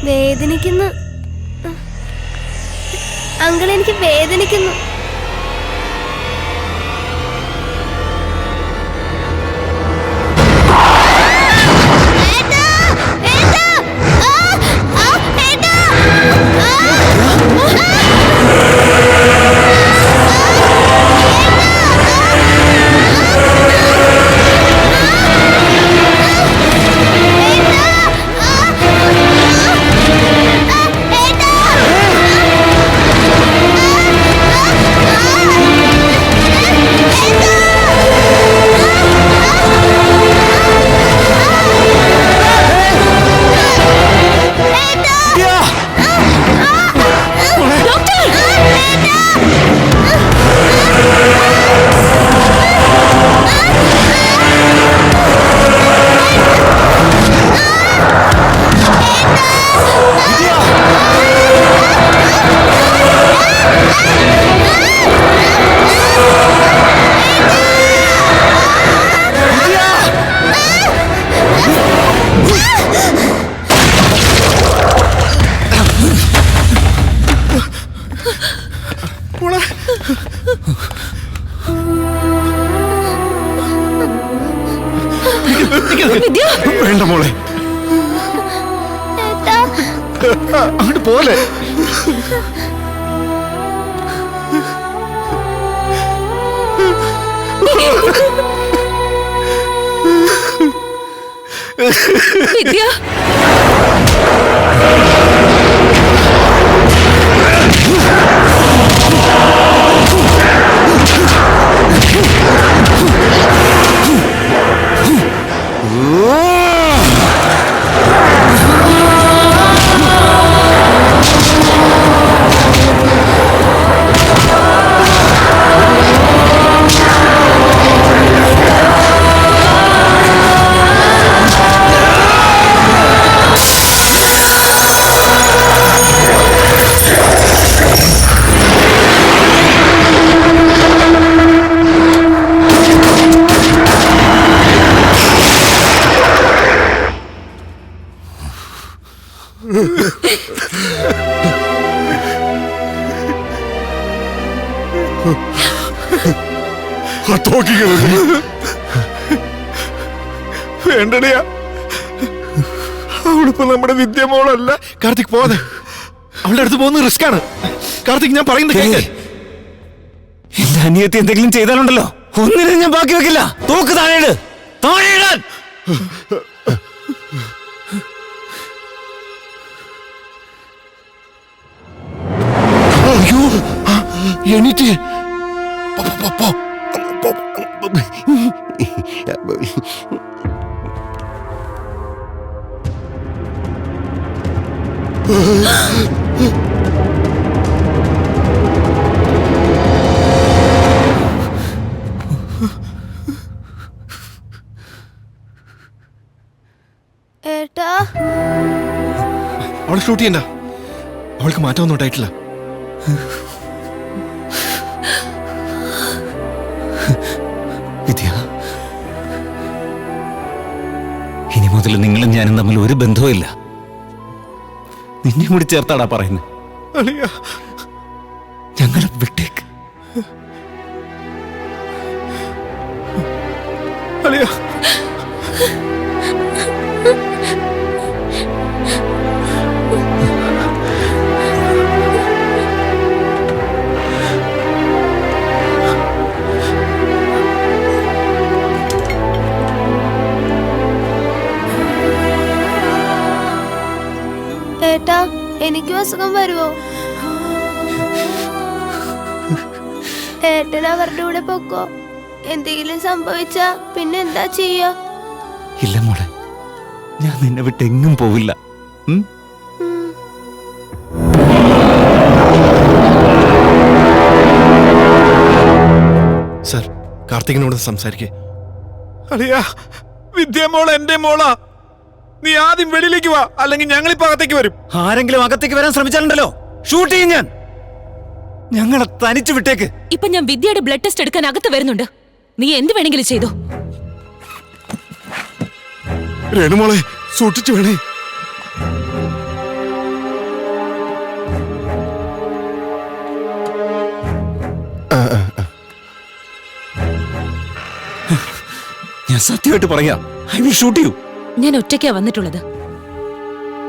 വേദനിക്കുന്നു uncle, എനിക്ക് വേദനിക്കുന്നു. വേണ്ട മോളെ, അങ്ങോട്ട് പോലെ. വിദ്യ, വേണ്ടടിയാ, അവളിപ്പോ നമ്മുടെ വിദ്യ മോളല്ല. കാർത്തിക് പോവാതെ, അവളുടെ അടുത്ത് പോകുന്നത് റിസ്ക് ആണ്. കാർത്തിക്, ഞാൻ പറയുന്നത് കേൾക്ക്. എന്റെ അനിയത്തി എന്തെങ്കിലും ചെയ്താലുണ്ടല്ലോ, ഒന്നിനും ഞാൻ ബാക്കി വെക്കില്ല. തോക്ക് താഴെയിട്, താഴെയിടാൻ. അയ്യോ, എണീറ്റ് അവളെ ഷൂട്ട് ചെയ്യണ്ട, അവൾക്ക് മാറ്റമൊന്നും ഉണ്ടായിട്ടില്ല. വിദ്യ, ഇനി മുതൽ നിങ്ങളും ഞാനും തമ്മിൽ ഒരു ബന്ധവുമില്ല. നിന്നെ കൂടി ചേർത്താടാ പറയുന്നത്. ഞങ്ങളെ വിട്ടേക്ക്. അളിയ, ഏട്ടാ, എനിക്കും അസുഖം വരുമോ? ഏട്ടൻ അവരുടെ കൂടെ പൊക്കോ. എന്തെങ്കിലും സംഭവിച്ചാ പിന്നെ എന്താ ചെയ്യാ? ഇല്ല മോളെ, ഞാൻ നിന്നെ വിട്ട് എങ്ങും പോവില്ല. സർ, കാർത്തികിനോട് സംസാരിക്കേ. അളിയാ, വിദ്യ മോള് എന്റെ മോളാ. നീ ആദ്യം വെളിയിലേക്ക് വാ, അല്ലെങ്കിൽ ഞങ്ങളിപ്പോ അകത്തേക്ക് വരും. ആരെങ്കിലും അകത്തേക്ക് വരാൻ ശ്രമിച്ചാലുണ്ടല്ലോ ഷൂട്ട് ചെയ്യും ഞാൻ. ഞങ്ങളെ തനിച്ചു വിട്ടേക്ക്. ഇപ്പൊ ഞാൻ വിദ്യയുടെ ബ്ലഡ് ടെസ്റ്റ് എടുക്കാൻ അകത്ത് വരുന്നുണ്ട്. നീ എന്ത് വേണമെങ്കിലും ചെയ്തോ. രേണുമോളെ സൂക്ഷിച്ചു വേണേ. ഞാൻ സത്യമായിട്ട് പറയാം, ഐ വിൽ ഷൂട്ട് യു. ഞാൻ ഒറ്റയ്ക്കാ വന്നിട്ടുള്ളത്.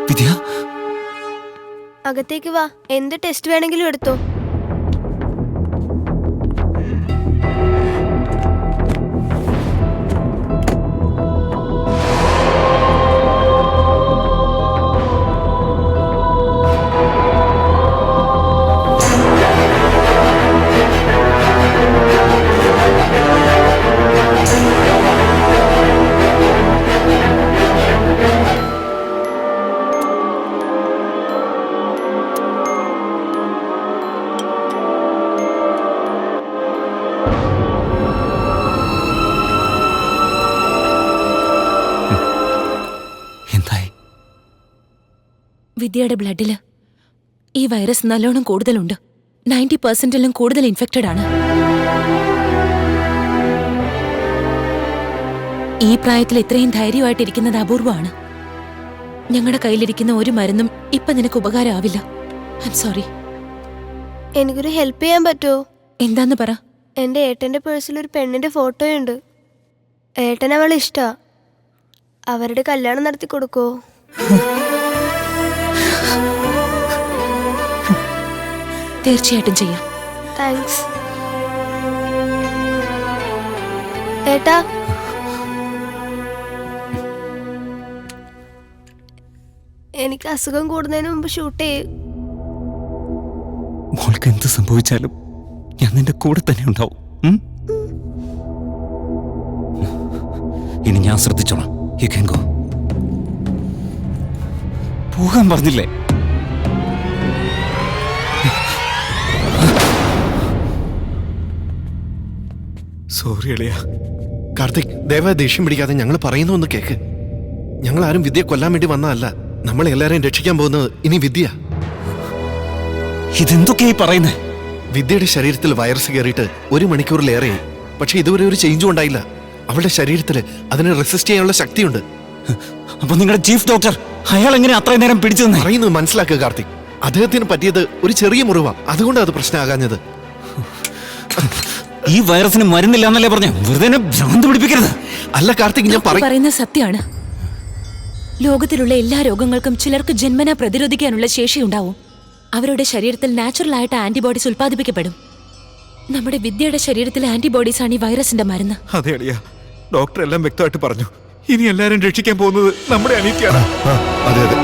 വിദ്യ, അകത്തേക്ക് വാ, എന്ത് ടെസ്റ്റ് വേണമെങ്കിലും എടുത്തോ. എന്തായി? വിദ്യയുടെ ബ്ലഡില് ഈ വൈറസ് നല്ലോണം കൂടുതലുണ്ട്. 90% കൂടുതൽ ഇൻഫെക്റ്റഡ് ആണ്. ഈ പ്രായത്തിൽ ഇത്രയും ധൈര്യമായിട്ടിരിക്കുന്നത് അപൂർവമാണ്. ഞങ്ങളുടെ കയ്യിലിരിക്കുന്ന ഒരു മരുന്നും ഇപ്പൊ നിനക്ക് ഉപകാരമാവില്ല. I am sorry. എനിക്കൊരു ഹെൽപ്പ് ചെയ്യാൻ പറ്റുമോ? എന്താന്ന് പറ. എൻ്റെ ഏട്ടൻ്റെ പേഴ്സിൽ ഒരു പെണ്ണിൻ്റെ ഫോട്ടോയുണ്ട്. ഏട്ടൻ അവളെ ഇഷ്ടാ. അവരുടെ കല്യാണം നടത്തി കൊടുക്കോ? തീർച്ചയായിട്ടും ചെയ്യാം. താങ്ക്സ് ഏട്ടാ. എനിക്ക് അസുഖം കൂടുന്നതിന് മുമ്പ് ഷൂട്ട് ചെയ്യും. മോൾക്ക് എന്ത് സംഭവിച്ചാലും ഞാൻ നിന്റെ കൂടെ തന്നെ ഉണ്ടാവും. ഇനി ഞാൻ ശ്രദ്ധിച്ചോളാം. You can go. പോകാൻ പറഞ്ഞില്ലേ? സോറി അളിയ. കാർത്തിക്, ദയവായി ദേഷ്യം പിടിക്കാതെ ഞങ്ങൾ പറയുന്ന ഒന്ന് കേക്ക്. ഞങ്ങൾ ആരും വിദ്യയെ കൊല്ലാൻ വേണ്ടി വന്നതല്ല. നമ്മളെ എല്ലാരെയും രക്ഷിക്കാൻ പോകുന്നത് ഇനി വിദ്യ. ഇതെന്തൊക്കെയായി പറയുന്നേ? വിദ്യയുടെ ശരീരത്തിൽ വൈറസ് കയറിയിട്ട് 1 മണിക്കൂറിലേറെയായി. പക്ഷെ ഇതുവരെ ഒരു ചേഞ്ചും ഉണ്ടായില്ല. അവളുടെ ശരീരത്തിൽ അതിനെ റെസിസ്റ്റ് ചെയ്യാനുള്ള ശക്തിയുണ്ട്. അപ്പൊ നിങ്ങളുടെ ചീഫ് ഡോക്ടർ അയാൾ എങ്ങനെ അത്രയും നേരം പിടിച്ചെന്ന് പറയുന്നത് മനസ്സിലാക്കുക കാർത്തിക്. അദ്ദേഹത്തിന് പറ്റിയത് ഒരു ചെറിയ മുറിവാ, അതുകൊണ്ട് അത് പ്രശ്നമാകാഞ്ഞത്. ഈ വൈറസിന് മരുന്നില്ല എന്നല്ലേ പറഞ്ഞു? വെറുതെ എന്നെ ഭ്രാന്ത് പിടിപ്പിക്കരുത്. അല്ല കാർത്തിക്, ഞാൻ പറയുന്നത് സത്യമാണ്. ലോകത്തിലുള്ള എല്ലാ രോഗങ്ങൾക്കും ചിലർക്ക് ജന്മന പ്രതിരോധിക്കാനുള്ള ശേഷിയുണ്ടാവും. അവരുടെ ശരീരത്തിൽ നാച്ചുറൽ ആയിട്ട് ആന്റിബോഡീസ് ഉൽപ്പാദിപ്പിക്കപ്പെടും. നമ്മുടെ വിദ്യയുടെ ശരീരത്തിലെ ആന്റിബോഡീസ് ആണ് ഈ വൈറസിന്റെ മരുന്ന്. അതെ അളിയ, ഡോക്ടർ എല്ലാം വ്യക്തമായിട്ട് പറഞ്ഞു. ഇനി എല്ലാരും രക്ഷിക്കാൻ പോകുന്നത് നമ്മുടെ അനിയത്തിയാണ്. അതെ അതെ.